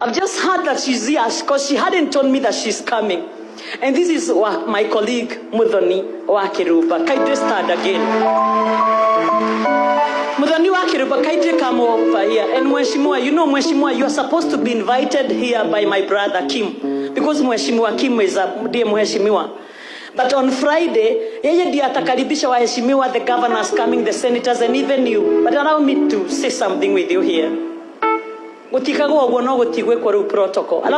I've just heard that she's here because she hadn't told me that she's coming. And this is my colleague, Muthoni wa Kirumba. Kindly stand again. Muthoni wa Kirumba, kindly come over here. And Mheshimiwa, you know Mheshimiwa, you are supposed to be invited here by my brother Kim. Because Mheshimiwa Kim is a dear Mheshimiwa. But on Friday, yeye ndiye atakaribisha waheshimiwa, the governors coming, the senators, and even you. But allow me to say something with you here. Allow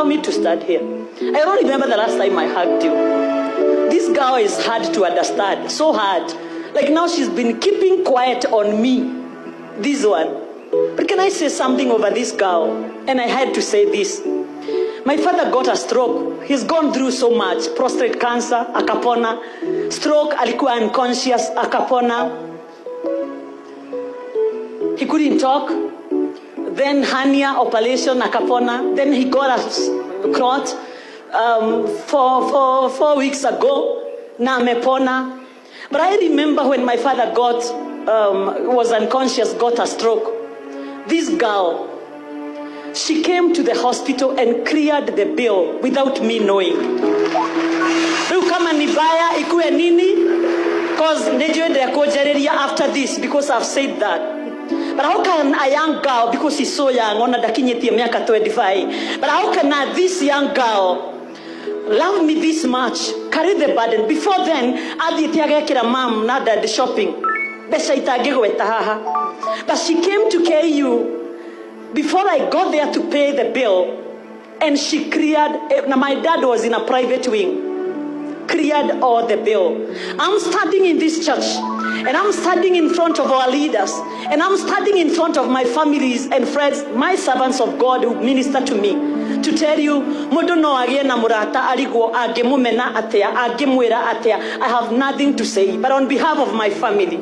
me to start here. I don't remember the last time I hugged you. This girl is hard to understand, so hard. Like now she's been keeping quiet on me. This one. But can I say something over this girl? And I had to say this. My father got a stroke. He's gone through so much. Prostate cancer, akapona. Stroke, alikuwa unconscious, akapona. He couldn't talk. Then hernia operation, akapona. Then he got a clot 4 weeks ago. Na amepona. But I remember when my father was unconscious, got a stroke. This girl, she came to the hospital and cleared the bill without me knowing. Kama nibaya ikuwe nini? Because after this, because I've said that. But how can a young girl, because she's so young, but how can this young girl love me this much, carry the burden? Before then, mom, not the shopping. But she came to KU before I got there to pay the bill, and she cleared. Now my dad was in a private wing, cleared all the bill. I'm standing in this church, and I'm standing in front of our leaders, and I'm standing in front of my families and friends, my servants of God who minister to me, to tell you, I have nothing to say, but on behalf of my family,